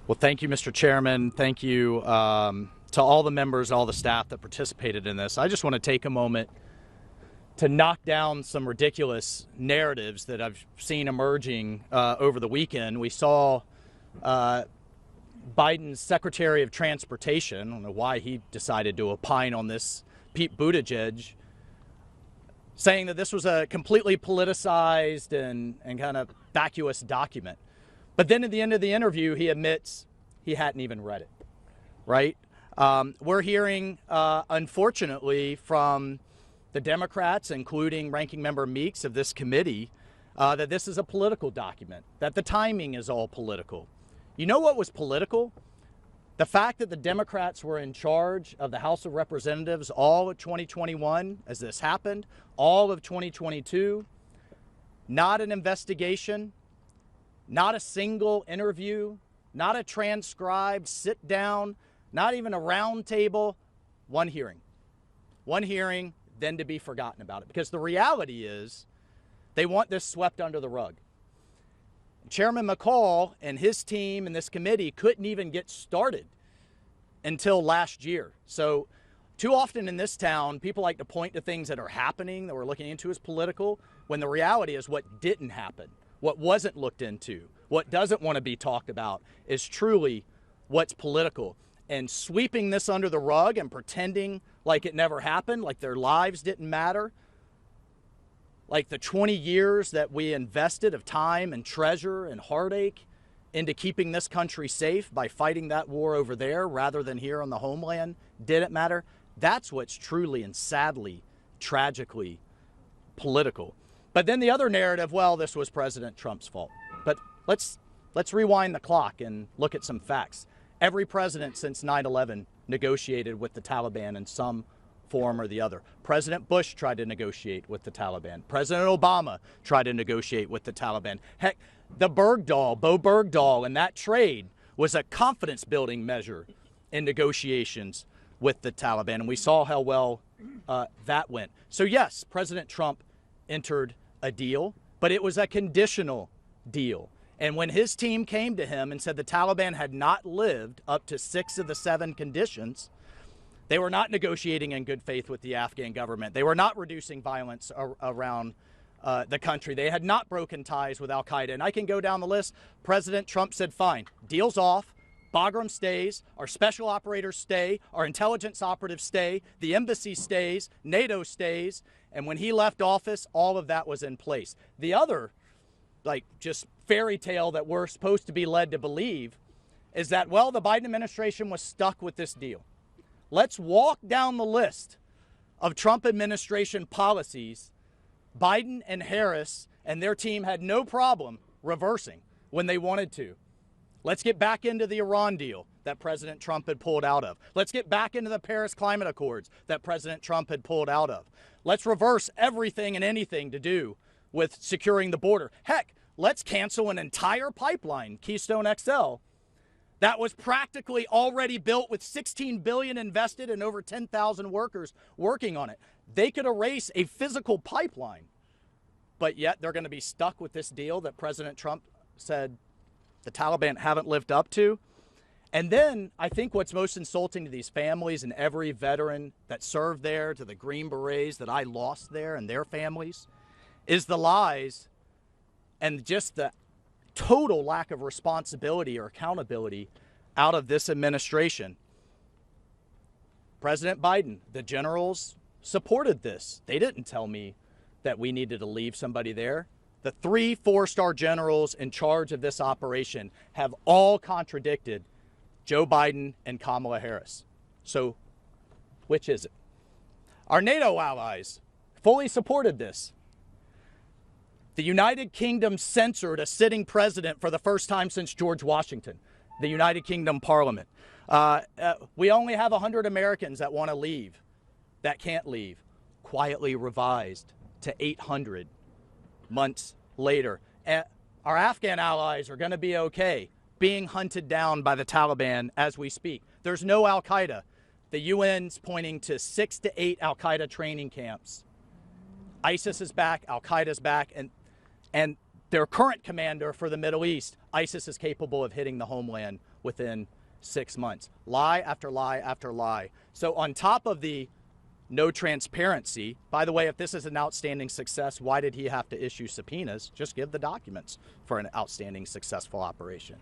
Well, thank you, Mr. Chairman. Thank you to all the members, all the staff that participated in this. I just want to take a moment to knock down some ridiculous narratives that I've seen emerging over the weekend. We saw Biden's Secretary of Transportation, I don't know why he decided to opine on this, Pete Buttigieg, saying that this was a completely politicized and kind of vacuous document. But then at the end of the interview, he admits he hadn't even read it, right? We're hearing, unfortunately, from the Democrats, including Ranking Member Meeks of this committee, that this is a political document, that the timing is all political. You know what was political? The fact that the Democrats were in charge of the House of Representatives all of 2021 as this happened, all of 2022, not an investigation, not a single interview, not a transcribed sit down, not even a round table, one hearing, then to be forgotten about it. Because the reality is they want this swept under the rug. Chairman McCall and his team and this committee couldn't even get started until last year. So too often in this town, people like to point to things that are happening that we're looking into as political, when the reality is what didn't happen, what wasn't looked into, what doesn't want to be talked about is truly what's political. And sweeping this under the rug and pretending like it never happened, like their lives didn't matter, like the 20 years that we invested of time and treasure and heartache into keeping this country safe by fighting that war over there rather than here on the homeland didn't matter. That's what's truly and sadly, tragically political. But then the other narrative, well, this was President Trump's fault. But let's rewind the clock and look at some facts. Every president since 9/11 negotiated with the Taliban in some form or the other. President Bush tried to negotiate with the Taliban. President Obama tried to negotiate with the Taliban. Heck, the Bergdahl, Bo Bergdahl, and that trade was a confidence-building measure in negotiations with the Taliban. And we saw how well that went. So yes, President Trump entered a deal, but it was a conditional deal. And when his team came to him and said the Taliban had not lived up to 6 of the 7 conditions, they were not negotiating in good faith with the Afghan government. They were not reducing violence around the country. They had not broken ties with al-Qaeda. And I can go down the list. President Trump said, fine, deal's off. Bagram stays, our special operators stay, our intelligence operatives stay, the embassy stays, NATO stays. And when he left office, all of that was in place. The other, just fairy tale that we're supposed to be led to believe is that, well, the Biden administration was stuck with this deal. Let's walk down the list of Trump administration policies Biden and Harris and their team had no problem reversing when they wanted to. Let's get back into the Iran deal that President Trump had pulled out of. Let's get back into the Paris Climate Accords that President Trump had pulled out of. Let's reverse everything and anything to do with securing the border. Heck, let's cancel an entire pipeline, Keystone XL, that was practically already built with $16 billion invested and over 10,000 workers working on it. They could erase a physical pipeline, but yet they're going to be stuck with this deal that President Trump said the Taliban haven't lived up to. And then I think what's most insulting to these families and every veteran that served there, to the Green Berets that I lost there and their families, is the lies and just the total lack of responsibility or accountability out of this administration. President Biden, the generals supported this. They didn't tell me that we needed to leave somebody there. The 3 4-star generals in charge of this operation have all contradicted Joe Biden and Kamala Harris. So which is it? Our NATO allies fully supported this. The United Kingdom censored a sitting president for the first time since George Washington, the United Kingdom Parliament. We only have 100 Americans that want to leave, that can't leave. Quietly revised to 800 months later. Our Afghan allies are going to be okay, being hunted down by the Taliban as we speak. There's no al-Qaeda. The UN's pointing to 6 to 8 al-Qaeda training camps. ISIS is back, al-Qaeda's back, and their current commander for the Middle East, ISIS is capable of hitting the homeland within 6 months. Lie after lie after lie. So on top of the no transparency, by the way, if this is an outstanding success, why did he have to issue subpoenas? Just give the documents for an outstanding successful operation.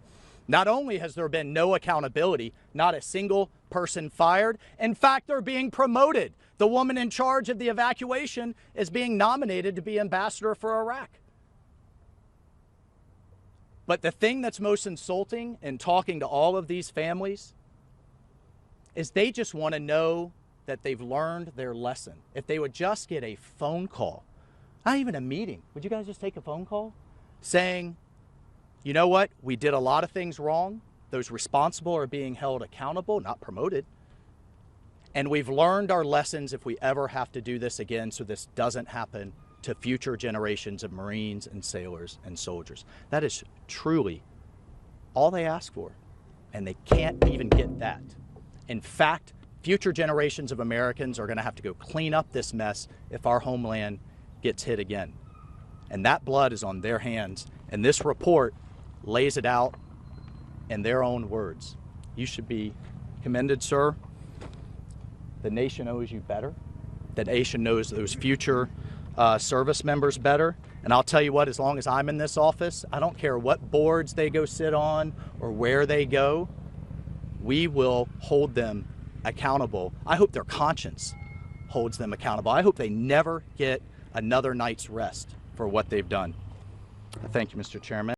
Not only has there been no accountability, not a single person fired. In fact, they're being promoted. The woman in charge of the evacuation is being nominated to be ambassador for Iraq. But the thing that's most insulting in talking to all of these families is they just want to know that they've learned their lesson. If they would just get a phone call, not even a meeting, would you guys just take a phone call saying, you know what, we did a lot of things wrong. Those responsible are being held accountable, not promoted. And we've learned our lessons if we ever have to do this again, so this doesn't happen to future generations of Marines and sailors and soldiers. That is truly all they ask for. And they can't even get that. In fact, future generations of Americans are going to have to go clean up this mess if our homeland gets hit again. And that blood is on their hands. And this report lays it out in their own words. You should be commended, sir. The nation owes you better. The nation knows those future service members better. And I'll tell you what, as long as I'm in this office, I don't care what boards they go sit on or where they go, we will hold them accountable. I hope their conscience holds them accountable. I hope they never get another night's rest for what they've done. Thank you, Mr. Chairman.